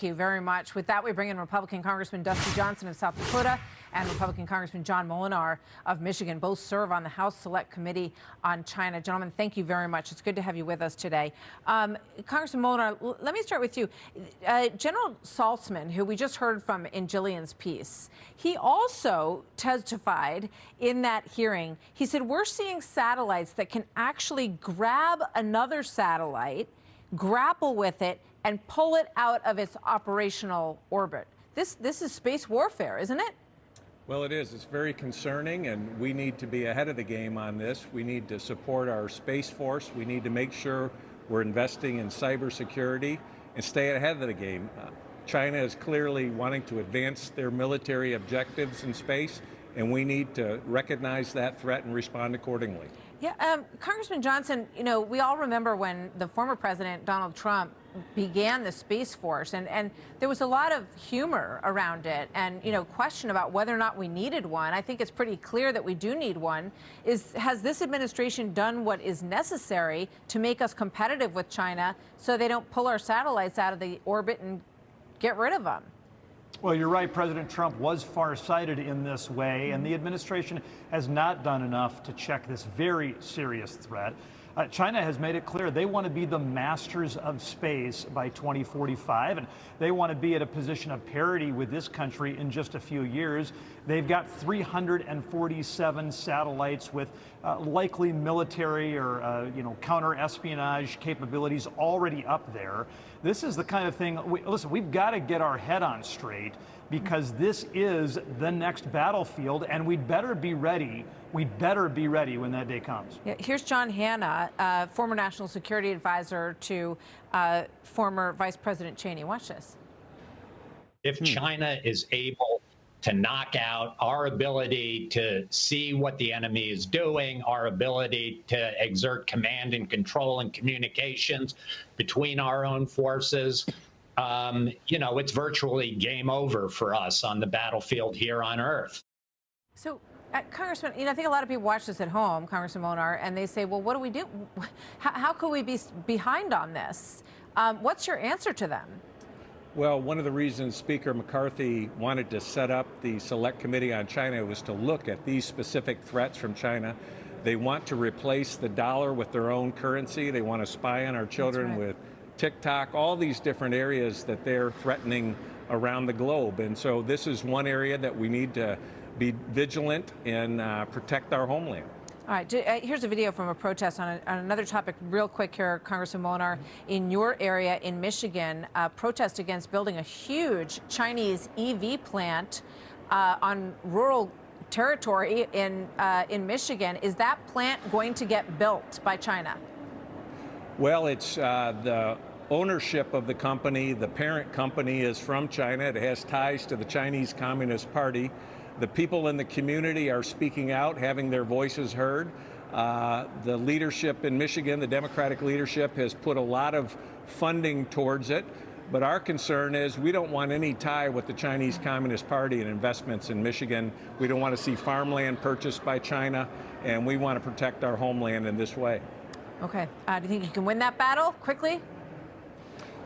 Thank you very much. With that, we bring in Republican Congressman Dusty Johnson of South Dakota and Republican Congressman John Moolenaar of Michigan. Both serve on the House Select Committee on China. Gentlemen, thank you very much. It's good to have you with us today. Congressman Moolenaar, let me start with you. General Saltzman, who we just heard from in Jillian's piece, he also testified in that hearing. He said, we're seeing satellites that can actually grab another satellite, grapple with it, and pull it out of its operational orbit. This is space warfare, isn't it? Well, it is. It's very concerning, and we need to be ahead of the game on this. We need to support our Space Force. We need to make sure we're investing in cybersecurity and stay ahead of the game. China is clearly wanting to advance their military objectives in space, and we need to recognize that threat and respond accordingly. Yeah, Congressman Johnson, you know, we all remember when the former president, Donald Trump, began the Space Force, and there was a lot of humor around it and, you know, question about whether or not we needed one. I think it's pretty clear that we do need one. Has this administration done what is necessary to make us competitive with China so they don't pull our satellites out of the orbit and get rid of them? Well, you're right. President Trump was farsighted in this way, and the administration has not done enough to check this very serious threat. China has made it clear they want to be the masters of space by 2045, and they want to be at a position of parity with this country in just a few years. They've got 347 satellites with likely military or counter-espionage capabilities already up there. This is the kind of thing, listen, we've got to get our head on straight, because this is the next battlefield, and we'd better be ready. We'd better be ready when that day comes. Yeah, here's John Hanna, former national security advisor to former Vice President Cheney. Watch this. If China is able to knock out our ability to see what the enemy is doing, our ability to exert command and control and communications between our own forces, it's virtually game over for us on the battlefield here on Earth. So, Congressman, I think a lot of people watch this at home, Congressman Moolenaar, and they say, well, what do we do? How could we be behind on this? What's your answer to them? Well, one of the reasons Speaker McCarthy wanted to set up the Select Committee on China was to look at these specific threats from China. They want to replace the dollar with their own currency. They want to spy on our children with TikTok, all these different areas that they're threatening around the globe. And so this is one area that we need to be vigilant and protect our homeland. All right, here's a video from a protest on another topic real quick here, Congressman Moolenaar. In your area in Michigan, a protest against building a huge Chinese EV plant on rural territory in Michigan. Is that plant going to get built by China? Well, it's the ownership of the company. The parent company is from China. It has ties to the Chinese Communist Party. The people in the community are speaking out, having their voices heard. The leadership in Michigan, the Democratic leadership, has put a lot of funding towards it. But our concern is we don't want any tie with the Chinese Communist Party and investments in Michigan. We don't want to see farmland purchased by China, and we want to protect our homeland in this way. Okay. Do you think you can win that battle quickly?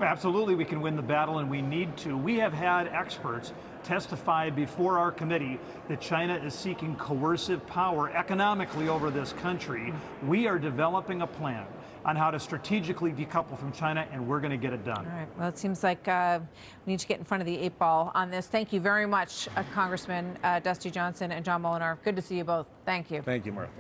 Absolutely, we can win the battle, and we need to. We have had experts testify before our committee that China is seeking coercive power economically over this country. We are developing a plan on how to strategically decouple from China, and we're going to get it done. All right. Well, it seems like we need to get in front of the 8-ball on this. Thank you very much, Congressman Dusty Johnson and John Moolenaar. Good to see you both. Thank you. Thank you, Martha.